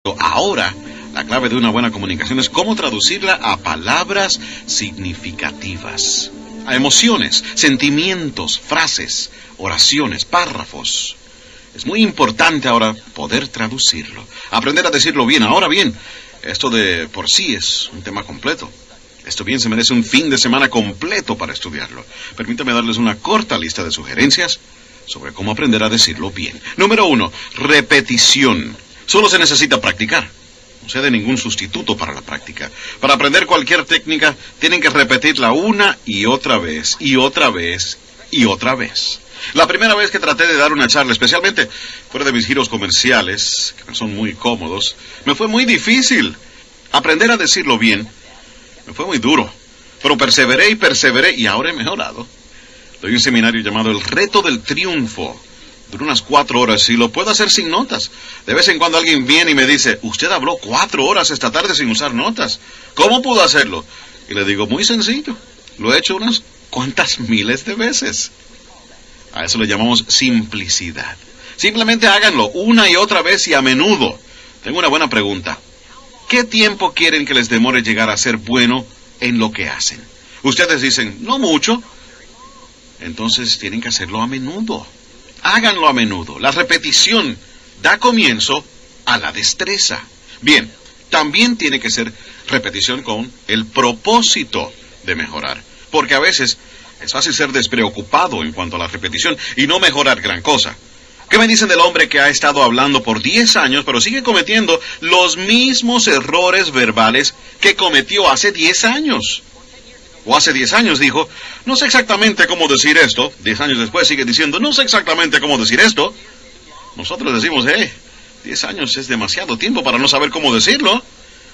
Ahora, la clave de una buena comunicación es cómo traducirla a palabras significativas, a emociones, sentimientos, frases, oraciones, párrafos. Es muy importante ahora poder traducirlo, aprender a decirlo bien. Ahora bien, esto de por sí es un tema completo. Esto bien se merece un fin de semana completo para estudiarlo. Permítame darles una corta lista de sugerencias sobre cómo aprender a decirlo bien. Número 1, repetición. Solo se necesita practicar. No se da ningún sustituto para la práctica. Para aprender cualquier técnica, tienen que repetirla una y otra vez, y otra vez, y otra vez. La primera vez que traté de dar una charla, especialmente fuera de mis giros comerciales, que me son muy cómodos, me fue muy difícil. Aprender a decirlo bien me fue muy duro. Pero perseveré y perseveré, y ahora he mejorado. Doy un seminario llamado El Reto del Triunfo. Dura unas 4 horas y lo puedo hacer sin notas. De vez en cuando alguien viene y me dice, usted habló 4 horas esta tarde sin usar notas. ¿Cómo pudo hacerlo? Y le digo, muy sencillo. Lo he hecho unas cuantas miles de veces. A eso le llamamos simplicidad. Simplemente háganlo una y otra vez y a menudo. Tengo una buena pregunta. ¿Qué tiempo quieren que les demore llegar a ser bueno en lo que hacen? Ustedes dicen, no mucho. Entonces tienen que hacerlo a menudo. Háganlo a menudo. La repetición da comienzo a la destreza. Bien, también tiene que ser repetición con el propósito de mejorar. Porque a veces es fácil ser despreocupado en cuanto a la repetición y no mejorar gran cosa. ¿Qué me dicen del hombre que ha estado hablando por 10 años, pero sigue cometiendo los mismos errores verbales que cometió hace 10 años? O hace 10 años dijo, no sé exactamente cómo decir esto. 10 años después sigue diciendo, no sé exactamente cómo decir esto. Nosotros decimos, 10 años es demasiado tiempo para no saber cómo decirlo.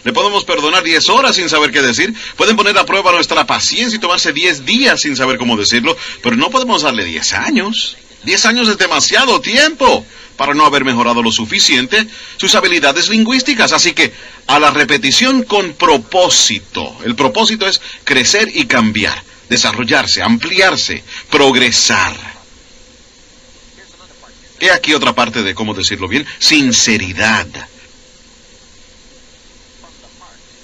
Le podemos perdonar 10 horas sin saber qué decir. Pueden poner a prueba nuestra paciencia y tomarse 10 días sin saber cómo decirlo. Pero no podemos darle 10 años. 10 años es demasiado tiempo para no haber mejorado lo suficiente sus habilidades lingüísticas. Así que a la repetición con propósito. El propósito es crecer y cambiar, desarrollarse, ampliarse, progresar. He aquí otra parte de cómo decirlo bien. Sinceridad.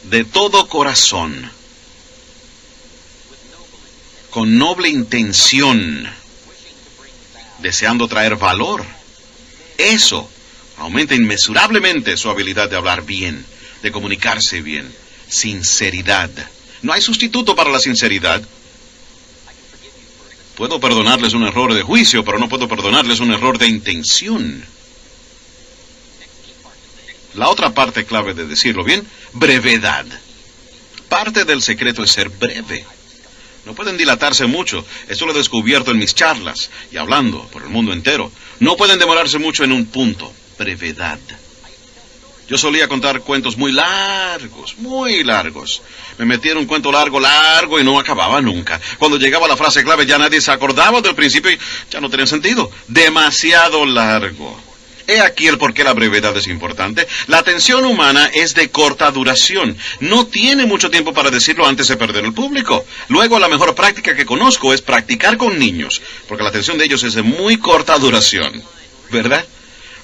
De todo corazón. Con noble intención. Deseando traer valor. Eso aumenta inmesurablemente su habilidad de hablar bien, de comunicarse bien. Sinceridad. No hay sustituto para la sinceridad. Puedo perdonarles un error de juicio, pero no puedo perdonarles un error de intención. La otra parte clave de decirlo bien, brevedad. Parte del secreto es ser breve. No pueden dilatarse mucho. Esto lo he descubierto en mis charlas y hablando por el mundo entero. No pueden demorarse mucho en un punto. Brevedad. Yo solía contar cuentos muy largos, muy largos. Me metía en un cuento largo y no acababa nunca. Cuando llegaba la frase clave ya nadie se acordaba del principio y ya no tenía sentido. Demasiado largo. He aquí el por qué la brevedad es importante. La atención humana es de corta duración. No tiene mucho tiempo para decirlo antes de perder el público. Luego, la mejor práctica que conozco es practicar con niños, porque la atención de ellos es de muy corta duración. ¿Verdad?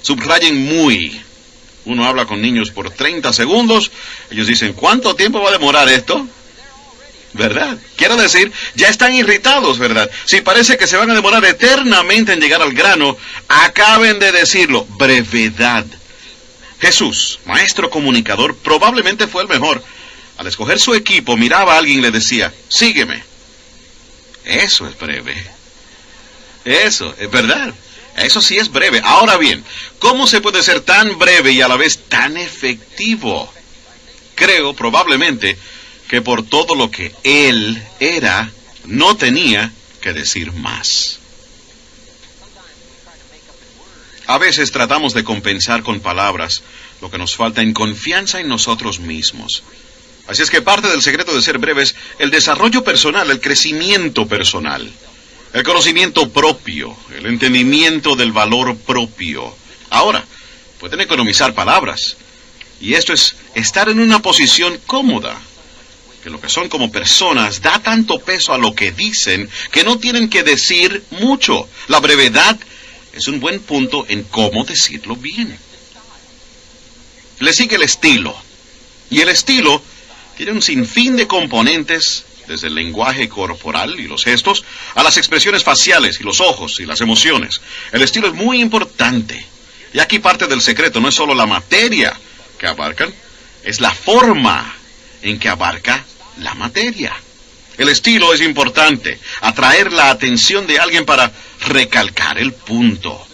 Subrayen muy. Uno habla con niños por 30 segundos. Ellos dicen, ¿cuánto tiempo va a demorar esto? ¿Verdad? Quiero decir, ya están irritados, ¿verdad? Si parece que se van a demorar eternamente en llegar al grano, acaben de decirlo. Brevedad. Jesús, maestro comunicador, probablemente fue el mejor. Al escoger su equipo, miraba a alguien y le decía, sígueme. Eso es breve. Eso, es verdad. Eso sí es breve. Ahora bien, ¿cómo se puede ser tan breve y a la vez tan efectivo? Creo, probablemente, que por todo lo que él era, no tenía que decir más. A veces tratamos de compensar con palabras lo que nos falta en confianza en nosotros mismos. Así es que parte del secreto de ser breve es el desarrollo personal, el crecimiento personal, el conocimiento propio, el entendimiento del valor propio. Ahora, pueden economizar palabras, y esto es estar en una posición cómoda, que lo que son como personas da tanto peso a lo que dicen que no tienen que decir mucho. La brevedad es un buen punto en cómo decirlo bien. Le sigue el estilo. Y el estilo tiene un sinfín de componentes, desde el lenguaje corporal y los gestos, a las expresiones faciales y los ojos y las emociones. El estilo es muy importante. Y aquí parte del secreto, no es solo la materia que abarcan, es la forma en que abarca la materia. El estilo es importante, atraer la atención de alguien para recalcar el punto.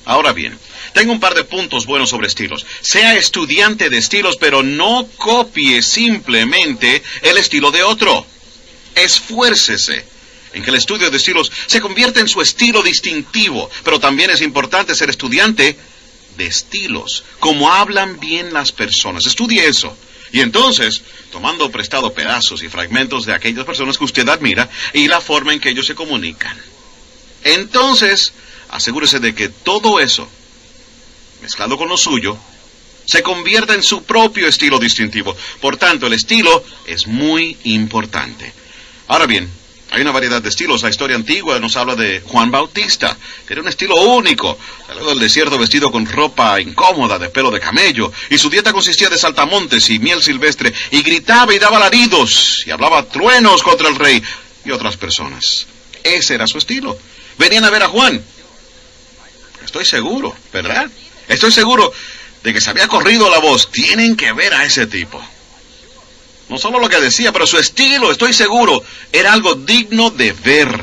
Ahora bien, tengo un par de puntos buenos sobre estilos. Sea estudiante de estilos, pero no copie simplemente el estilo de otro. Esfuércese en que el estudio de estilos se convierta en su estilo distintivo, pero también es importante ser estudiante de estilos, como hablan bien las personas. Estudie eso. Y entonces, tomando prestado pedazos y fragmentos de aquellas personas que usted admira y la forma en que ellos se comunican. Entonces, asegúrese de que todo eso, mezclado con lo suyo, se convierta en su propio estilo distintivo. Por tanto, el estilo es muy importante. Ahora bien, hay una variedad de estilos. La historia antigua nos habla de Juan Bautista, que era un estilo único. Salió del desierto vestido con ropa incómoda de pelo de camello, y su dieta consistía de saltamontes y miel silvestre, y gritaba y daba alaridos, y hablaba truenos contra el rey y otras personas. Ese era su estilo. Venían a ver a Juan. Estoy seguro, ¿verdad? Estoy seguro de que se había corrido la voz. Tienen que ver a ese tipo. No solo lo que decía, pero su estilo, estoy seguro, era algo digno de ver.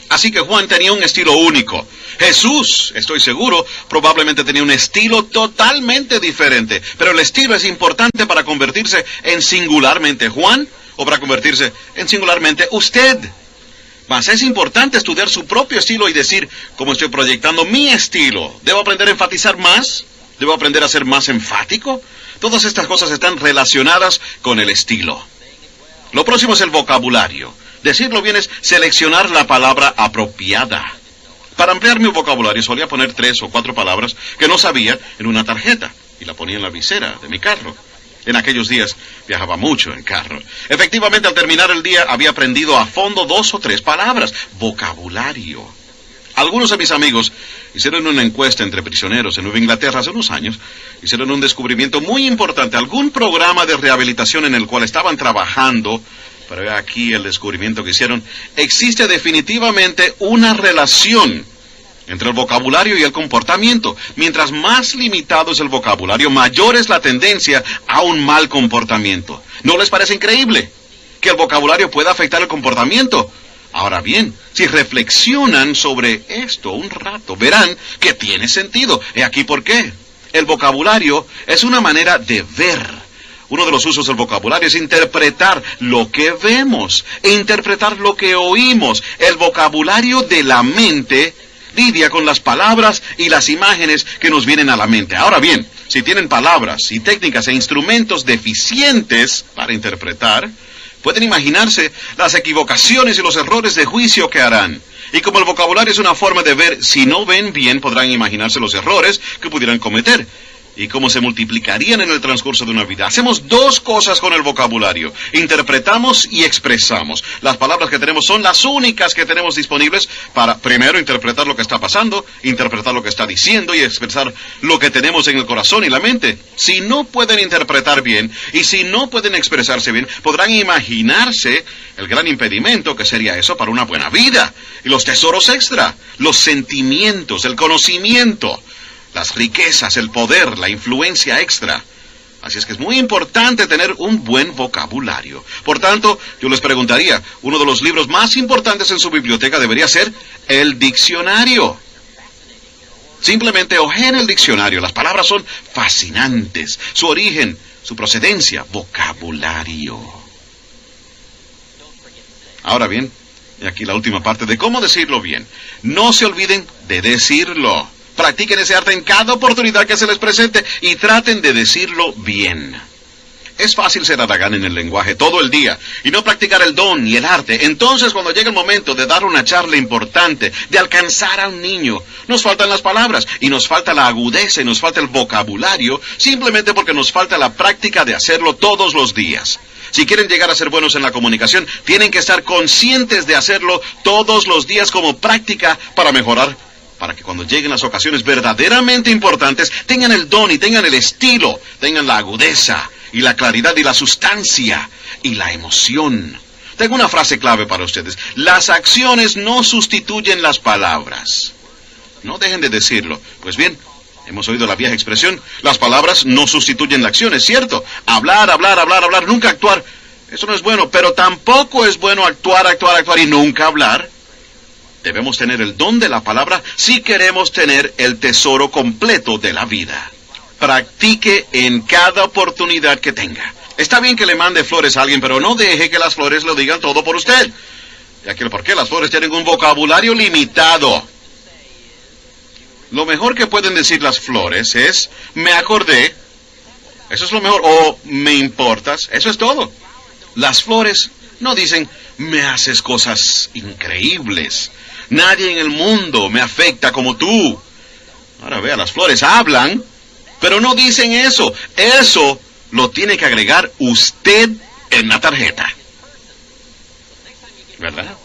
Así que Juan tenía un estilo único. Jesús, estoy seguro, probablemente tenía un estilo totalmente diferente. Pero el estilo es importante para convertirse en singularmente Juan o para convertirse en singularmente usted. Mas es importante estudiar su propio estilo y decir, ¿cómo estoy proyectando mi estilo? ¿Debo aprender a enfatizar más? ¿Debo aprender a ser más enfático? Todas estas cosas están relacionadas con el estilo. Lo próximo es el vocabulario. Decirlo bien es seleccionar la palabra apropiada. Para ampliar mi vocabulario solía poner 3 o 4 palabras que no sabía en una tarjeta y la ponía en la visera de mi carro. En aquellos días viajaba mucho en carro. Efectivamente, al terminar el día había aprendido a fondo 2 o 3 palabras. Vocabulario. Algunos de mis amigos hicieron una encuesta entre prisioneros en Nueva Inglaterra hace unos años. Hicieron un descubrimiento muy importante. Algún programa de rehabilitación en el cual estaban trabajando, pero aquí el descubrimiento que hicieron, existe definitivamente una relación entre el vocabulario y el comportamiento. Mientras más limitado es el vocabulario, mayor es la tendencia a un mal comportamiento. ¿No les parece increíble que el vocabulario pueda afectar el comportamiento? Ahora bien, si reflexionan sobre esto un rato, verán que tiene sentido. He aquí por qué. El vocabulario es una manera de ver. Uno de los usos del vocabulario es interpretar lo que vemos e interpretar lo que oímos. El vocabulario de la mente lidia con las palabras y las imágenes que nos vienen a la mente. Ahora bien, si tienen palabras y técnicas e instrumentos deficientes para interpretar, pueden imaginarse las equivocaciones y los errores de juicio que harán. Y como el vocabulario es una forma de ver, si no ven bien, podrán imaginarse los errores que pudieran cometer y cómo se multiplicarían en el transcurso de una vida. Hacemos 2 cosas con el vocabulario. Interpretamos y expresamos. Las palabras que tenemos son las únicas que tenemos disponibles para, primero, interpretar lo que está pasando, interpretar lo que está diciendo y expresar lo que tenemos en el corazón y la mente. Si no pueden interpretar bien y si no pueden expresarse bien, podrán imaginarse el gran impedimento que sería eso para una buena vida. Y los tesoros extra, los sentimientos, el conocimiento, las riquezas, el poder, la influencia extra. Así es que es muy importante tener un buen vocabulario. Por tanto, yo les preguntaría, uno de los libros más importantes en su biblioteca debería ser el diccionario. Simplemente ojeen el diccionario. Las palabras son fascinantes. Su origen, su procedencia, vocabulario. Ahora bien, y aquí la última parte de cómo decirlo bien. No se olviden de decirlo. Practiquen ese arte en cada oportunidad que se les presente y traten de decirlo bien. Es fácil ser haragán en el lenguaje todo el día y no practicar el don y el arte. Entonces, cuando llega el momento de dar una charla importante, de alcanzar a un niño, nos faltan las palabras y nos falta la agudeza y nos falta el vocabulario, simplemente porque nos falta la práctica de hacerlo todos los días. Si quieren llegar a ser buenos en la comunicación, tienen que estar conscientes de hacerlo todos los días como práctica para mejorar para que cuando lleguen las ocasiones verdaderamente importantes, tengan el don y tengan el estilo, tengan la agudeza y la claridad y la sustancia y la emoción. Tengo una frase clave para ustedes. Las acciones no sustituyen las palabras. No dejen de decirlo. Pues bien, hemos oído la vieja expresión, las palabras no sustituyen la acción, es cierto. Hablar, nunca actuar. Eso no es bueno, pero tampoco es bueno actuar y nunca hablar. Debemos tener el don de la palabra si queremos tener el tesoro completo de la vida. Practique en cada oportunidad que tenga. Está bien que le mande flores a alguien, pero no deje que las flores lo digan todo por usted. Ya que porque las flores tienen un vocabulario limitado. Lo mejor que pueden decir las flores es, me acordé. Eso es lo mejor. O, me importas. Eso es todo. Las flores no dicen, me haces cosas increíbles. Nadie en el mundo me afecta como tú. Ahora vea, las flores hablan, pero no dicen eso. Eso lo tiene que agregar usted en la tarjeta. ¿Verdad?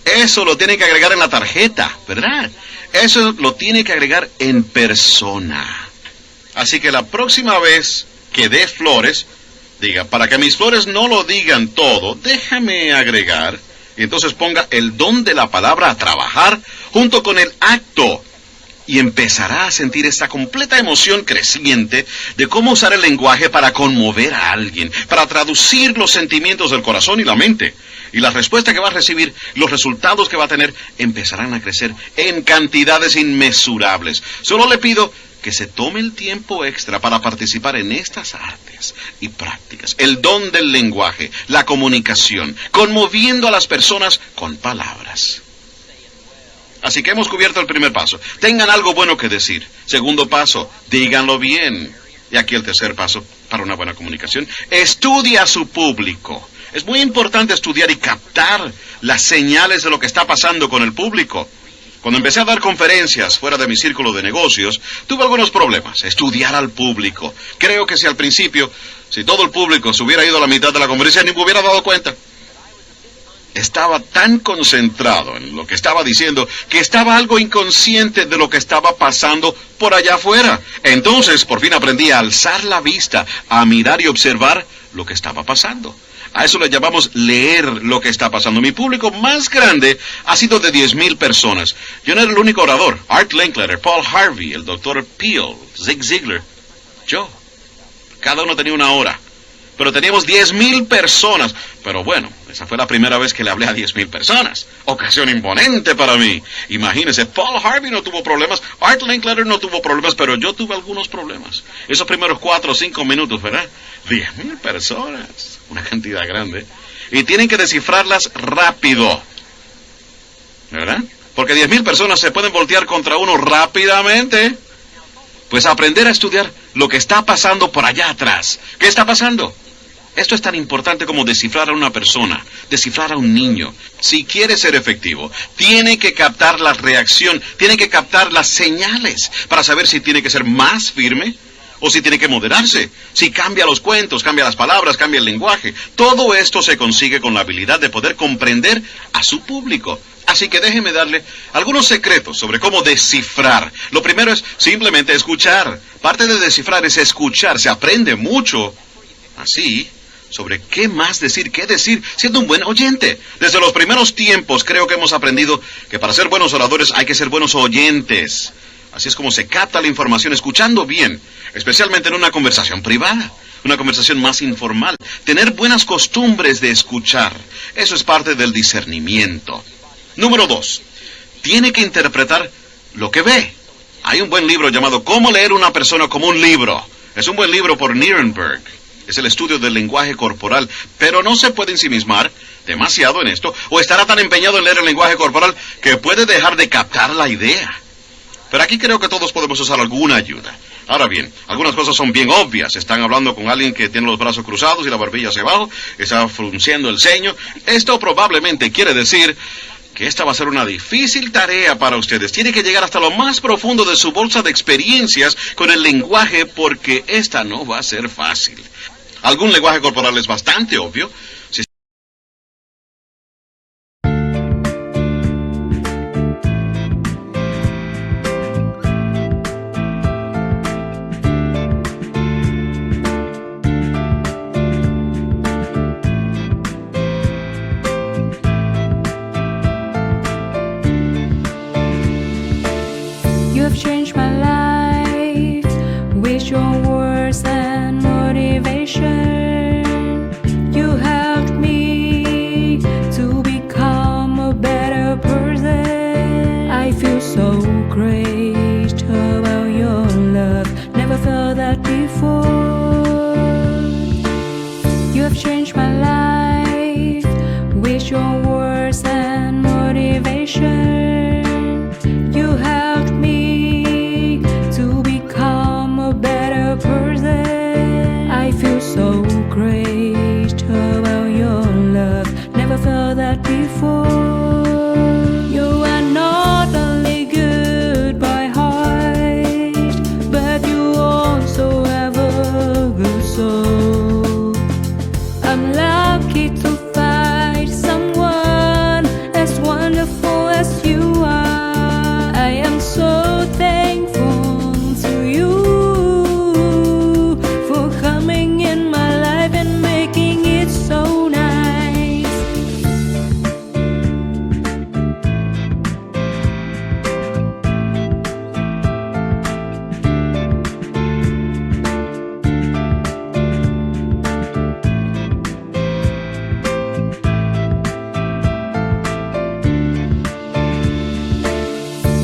Eso lo tiene que agregar en la tarjeta, ¿verdad? Eso lo tiene que agregar en persona. Así que la próxima vez que dé flores, diga, para que mis flores no lo digan todo, déjame agregar, y entonces ponga el don de la palabra a trabajar junto con el acto. Y empezará a sentir esta completa emoción creciente de cómo usar el lenguaje para conmover a alguien, para traducir los sentimientos del corazón y la mente. Y la respuesta que va a recibir, los resultados que va a tener, empezarán a crecer en cantidades inmesurables. Solo le pido que se tome el tiempo extra para participar en estas artes y prácticas. El don del lenguaje, la comunicación, conmoviendo a las personas con palabras. Así que hemos cubierto el primer paso. Tengan algo bueno que decir. Segundo paso, díganlo bien. Y aquí el tercer paso para una buena comunicación. Estudia a su público. Es muy importante estudiar y captar las señales de lo que está pasando con el público. Cuando empecé a dar conferencias fuera de mi círculo de negocios, tuve algunos problemas. Estudiar al público. Creo que si al principio, si todo el público se hubiera ido a la mitad de la conferencia, ni me hubiera dado cuenta. Estaba tan concentrado en lo que estaba diciendo que estaba algo inconsciente de lo que estaba pasando por allá afuera. Entonces, por fin aprendí a alzar la vista, a mirar y observar lo que estaba pasando. A eso le llamamos leer lo que está pasando. Mi público más grande ha sido de 10,000 personas. Yo no era el único orador. Art Linkletter, Paul Harvey, el Dr. Peel, Zig Ziglar, yo. Cada uno tenía una hora. Pero teníamos 10,000 personas. Pero bueno, esa fue la primera vez que le hablé a 10,000 personas. Ocasión imponente para mí. Imagínense, Paul Harvey no tuvo problemas, Art Linkletter no tuvo problemas, pero yo tuve algunos problemas. Esos primeros 4 o 5 minutos, ¿verdad? 10,000 personas. Una cantidad grande. Y tienen que descifrarlas rápido. ¿Verdad? Porque 10,000 personas se pueden voltear contra uno rápidamente. Pues aprender a estudiar lo que está pasando por allá atrás. ¿Qué está pasando? Esto es tan importante como descifrar a una persona, descifrar a un niño. Si quiere ser efectivo, tiene que captar la reacción, tiene que captar las señales para saber si tiene que ser más firme o si tiene que moderarse. Si cambia los cuentos, cambia las palabras, cambia el lenguaje. Todo esto se consigue con la habilidad de poder comprender a su público. Así que déjeme darle algunos secretos sobre cómo descifrar. Lo primero es simplemente escuchar. Parte de descifrar es escuchar. Se aprende mucho así sobre qué más decir, qué decir, siendo un buen oyente. Desde los primeros tiempos creo que hemos aprendido que para ser buenos oradores hay que ser buenos oyentes. Así es como se capta la información escuchando bien, especialmente en una conversación privada, una conversación más informal. Tener buenas costumbres de escuchar, eso es parte del discernimiento. Número 2, tiene que interpretar lo que ve. Hay un buen libro llamado Cómo leer una persona como un libro. Es un buen libro por Nirenberg. Es el estudio del lenguaje corporal, pero no se puede ensimismar demasiado en esto, o estará tan empeñado en leer el lenguaje corporal que puede dejar de captar la idea. Pero aquí creo que todos podemos usar alguna ayuda. Ahora bien, algunas cosas son bien obvias. Están hablando con alguien que tiene los brazos cruzados y la barbilla hacia abajo, está frunciendo el ceño. Esto probablemente quiere decir que esta va a ser una difícil tarea para ustedes. Tiene que llegar hasta lo más profundo de su bolsa de experiencias con el lenguaje, porque esta no va a ser fácil. Algún lenguaje corporal es bastante obvio. words and motivation. You helped me to become a better person. I feel so great about your love. Never felt that before. You have changed my life with your words and motivation. You helped me to become a better person. I feel so great about your love. Never felt that before. You are not only good by heart, but you also have a good soul. I'm lucky to find someone as wonderful as you are. I am so thankful to you for coming in my life and making it so nice.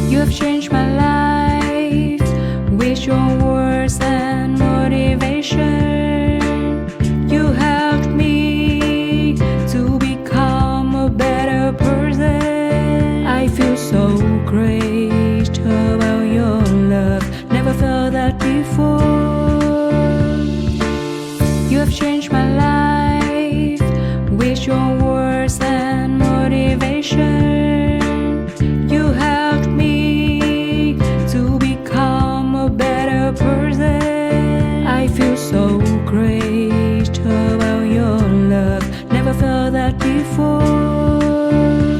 You have changed my life with your words and motivation. You helped me to become a better person. I feel so great about your love. Never felt that before. You have changed my life with your words and motivation. You helped me to become a better person. I feel so great about your love. Never felt that before.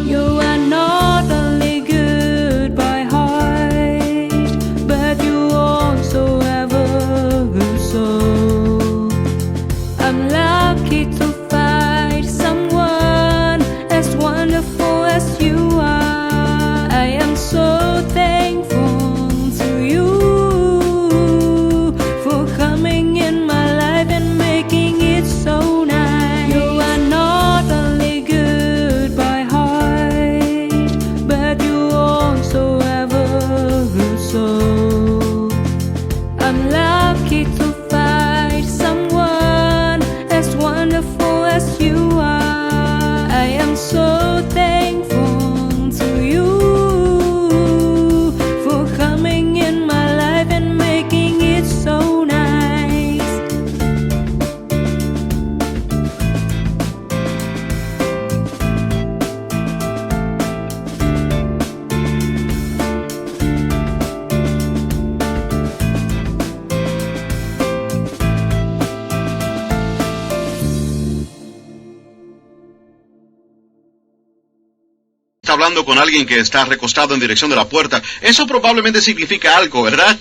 You are not only good by heart, but you also have a good soul. I'm lucky to find someone as wonderful as you are. I am so thankful to you for coming in my life and making it so nice. You are not only good by heart, but you also have a good soul. I'm lucky to find someone as wonderful as you are. I am so thankful to you for coming in my life and making it so nice. Está hablando con alguien que está recostado en dirección de la puerta. Eso probablemente significa algo, ¿verdad?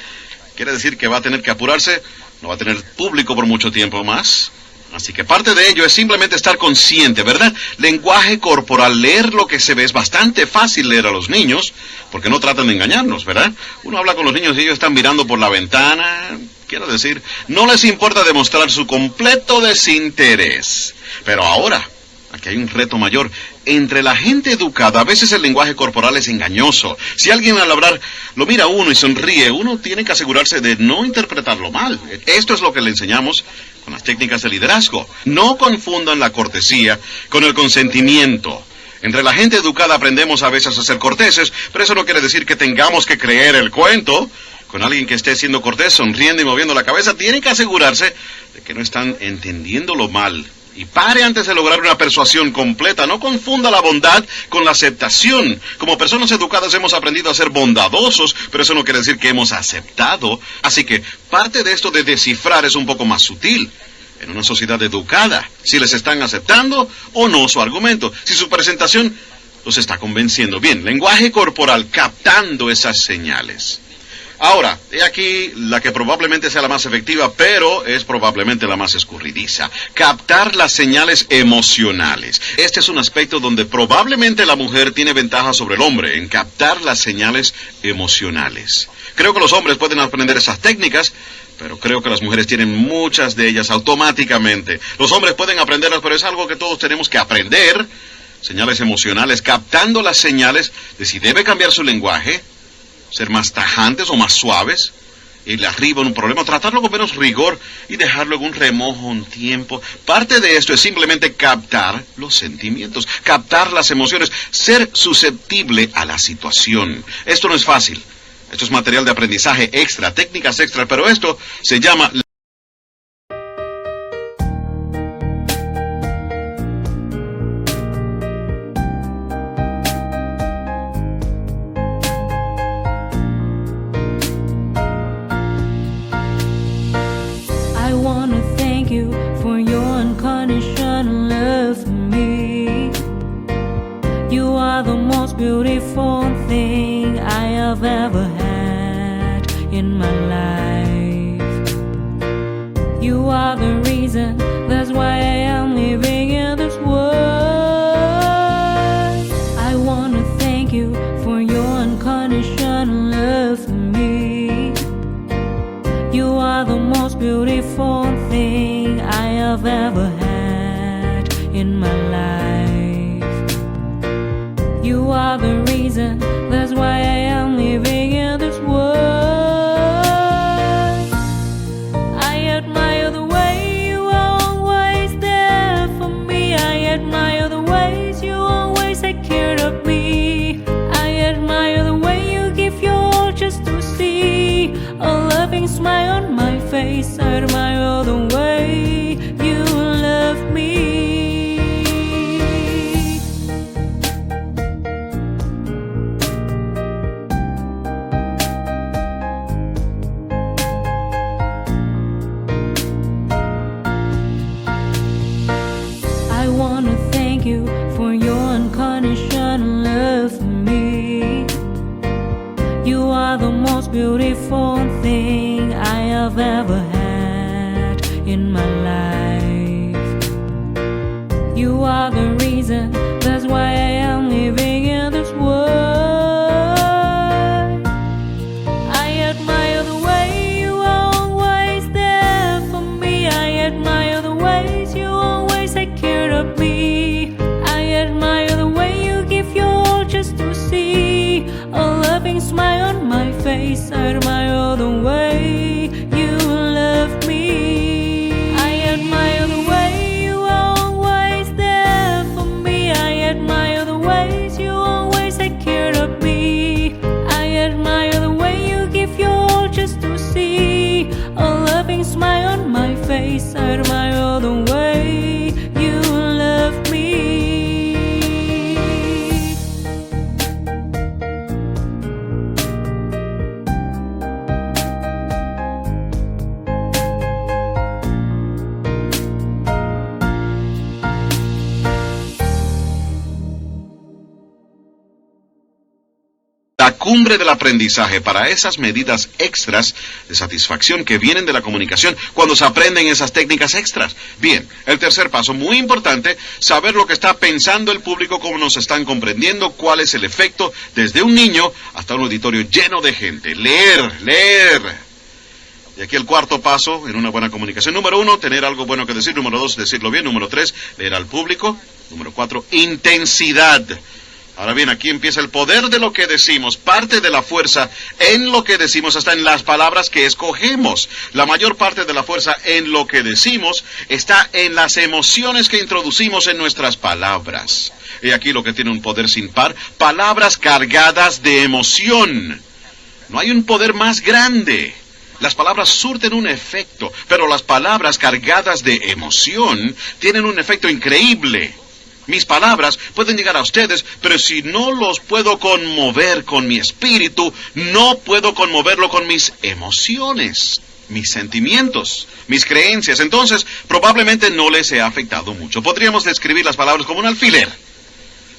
Quiere decir que va a tener que apurarse, no va a tener público por mucho tiempo más. Así que parte de ello es simplemente estar consciente, ¿verdad? Lenguaje corporal, leer lo que se ve es bastante fácil leer a los niños, porque no tratan de engañarnos, ¿verdad? Uno habla con los niños y ellos están mirando por la ventana. Quiero decir, no les importa demostrar su completo desinterés. Pero ahora, aquí hay un reto mayor. Entre la gente educada, a veces el lenguaje corporal es engañoso. Si alguien al hablar lo mira a uno y sonríe, uno tiene que asegurarse de no interpretarlo mal. Esto es lo que le enseñamos con las técnicas de liderazgo. No confundan la cortesía con el consentimiento. Entre la gente educada aprendemos a veces a ser corteses, pero eso no quiere decir que tengamos que creer el cuento. Con alguien que esté siendo cortés, sonriendo y moviendo la cabeza, tiene que asegurarse de que no están entendiéndolo mal. Y pare antes de lograr una persuasión completa. No confunda la bondad con la aceptación. Como personas educadas hemos aprendido a ser bondadosos, pero eso no quiere decir que hemos aceptado. Así que parte de esto de descifrar es un poco más sutil. En una sociedad educada, si les están aceptando o no su argumento, si su presentación los está convenciendo. Bien, lenguaje corporal, captando esas señales. Ahora, he aquí la que probablemente sea la más efectiva, pero es probablemente la más escurridiza. Captar las señales emocionales. Este es un aspecto donde probablemente la mujer tiene ventaja sobre el hombre, en captar las señales emocionales. Creo que los hombres pueden aprender esas técnicas, Pero creo que las mujeres tienen muchas de ellas automáticamente. Los hombres pueden aprenderlas, pero es algo que todos tenemos que aprender. Señales emocionales, captando las señales de si debe cambiar su lenguaje, ser más tajantes o más suaves, irle arriba en un problema, tratarlo con menos rigor y dejarlo en un remojo un tiempo. Parte de esto es simplemente captar los sentimientos, captar las emociones, ser susceptible a la situación. Esto no es fácil. Esto es material de aprendizaje extra, técnicas extra, pero esto se llama... I wanna thank you for your unconditional love for me. You are the most beautiful thing I have ever had in my life. You are the reason, that's why I am living in this world. I wanna thank you for your unconditional love for me. You are the most beautiful thing I have ever had in my life. You are the reason, that's why I am living in this world. I admire the way you are always there for me. I admire the ways you always take care of me. I admire the way you give your all just to see a loving smile on my face. I admire the way you love me. I wanna thank you for your unconditional love for me. You are the most beautiful thing I have ever had in my life. You are the reason, that's why I am living in this world. I admire the way you are always there for me. I admire the ways you always take care of me. I admire the way you give your all just to see a loving smile on my face. I admire the way you love me. I admire the way you are always there for me. I admire the ways you always take care of me. I admire the way you give your all just to see a loving smile on my face. I admire the way you love me. La cumbre del aprendizaje para esas medidas extras de satisfacción que vienen de la comunicación cuando se aprenden esas técnicas extras. Bien, el tercer paso, muy importante, saber lo que está pensando el público, cómo nos están comprendiendo, cuál es el efecto, desde un niño hasta un auditorio lleno de gente. Leer. Y aquí el cuarto paso en una buena comunicación. Número 1, tener algo bueno que decir. Número 2, decirlo bien. Número 3, leer al público. Número 4, intensidad. Ahora bien, aquí empieza el poder de lo que decimos, parte de la fuerza en lo que decimos, hasta en las palabras que escogemos. La mayor parte de la fuerza en lo que decimos está en las emociones que introducimos en nuestras palabras. Y aquí lo que tiene un poder sin par, palabras cargadas de emoción. No hay un poder más grande. Las palabras surten un efecto, pero las palabras cargadas de emoción tienen un efecto increíble. Mis palabras pueden llegar a ustedes, pero si no los puedo conmover con mi espíritu, no puedo conmoverlo con mis emociones, mis sentimientos, mis creencias. Entonces, probablemente no les he afectado mucho. Podríamos describir las palabras como un alfiler.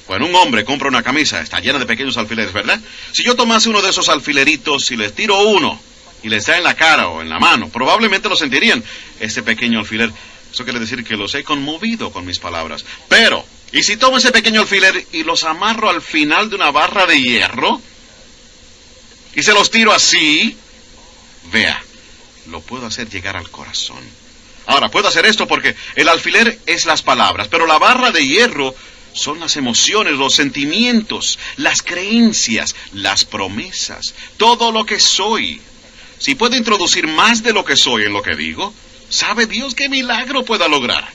Cuando un hombre compra una camisa, está llena de pequeños alfileres, ¿verdad? Si yo tomase uno de esos alfileritos y les tiro uno, y les da en la cara o en la mano, probablemente lo sentirían. Este pequeño alfiler, eso quiere decir que los he conmovido con mis palabras. Pero, ¿y si tomo ese pequeño alfiler y los amarro al final de una barra de hierro? Y se los tiro así. Vea, lo puedo hacer llegar al corazón. Ahora, puedo hacer esto porque el alfiler es las palabras, pero la barra de hierro son las emociones, los sentimientos, las creencias, las promesas, todo lo que soy. Si puedo introducir más de lo que soy en lo que digo, ¿sabe Dios qué milagro pueda lograr?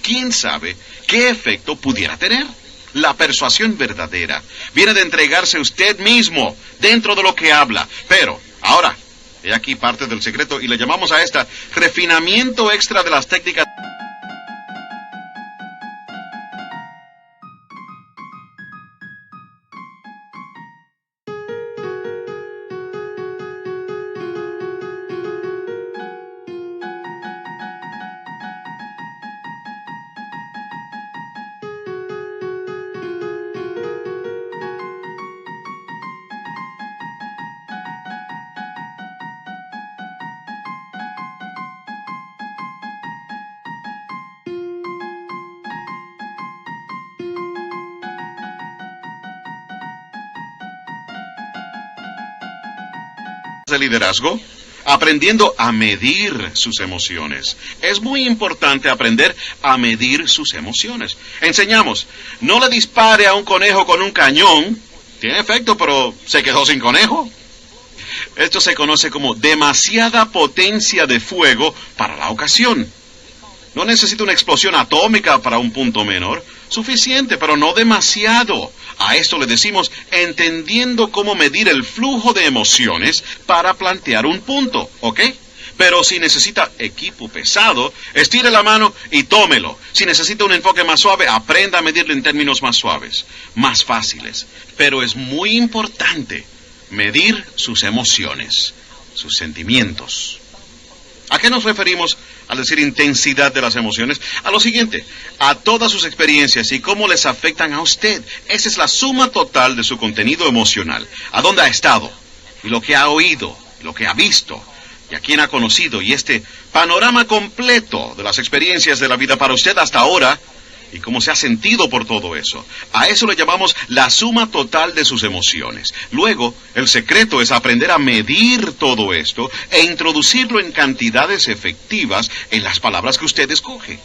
¿Quién sabe qué efecto pudiera tener? La persuasión verdadera viene de entregarse usted mismo dentro de lo que habla. Pero, ahora, he aquí parte del secreto y le llamamos a esta refinamiento extra de las técnicas. De liderazgo, aprendiendo a medir sus emociones. Es muy importante aprender a medir sus emociones. Enseñamos, no le dispare a un conejo con un cañón. Tiene efecto, pero se quedó sin conejo. Esto se conoce como demasiada potencia de fuego para la ocasión. No necesita una explosión atómica para un punto menor. Suficiente, pero no demasiado. A esto le decimos entendiendo cómo medir el flujo de emociones para plantear un punto, ¿ok? Pero si necesita equipo pesado, estire la mano y tómelo. Si necesita un enfoque más suave, aprenda a medirlo en términos más suaves, más fáciles. Pero es muy importante medir sus emociones, sus sentimientos. ¿A qué nos referimos al decir intensidad de las emociones? A lo siguiente, a todas sus experiencias y cómo les afectan a usted. Esa es la suma total de su contenido emocional. A dónde ha estado, y lo que ha oído, lo que ha visto, y a quién ha conocido, y este panorama completo de las experiencias de la vida para usted hasta ahora, y cómo se ha sentido por todo eso. A eso le llamamos la suma total de sus emociones. Luego, el secreto es aprender a medir todo esto e introducirlo en cantidades efectivas en las palabras que usted escoge.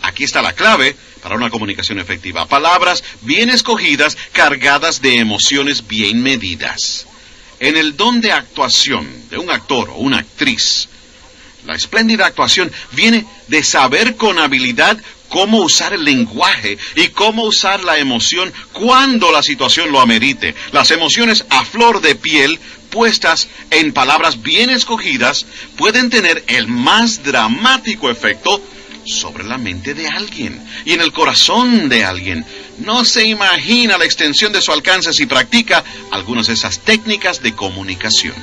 Aquí está la clave para una comunicación efectiva. Palabras bien escogidas, cargadas de emociones bien medidas. En el don de actuación de un actor o una actriz, la espléndida actuación viene de saber con habilidad cómo usar el lenguaje y cómo usar la emoción cuando la situación lo amerite. Las emociones a flor de piel, puestas en palabras bien escogidas, pueden tener el más dramático efecto sobre la mente de alguien y en el corazón de alguien. No se imagina la extensión de su alcance si practica algunas de esas técnicas de comunicación.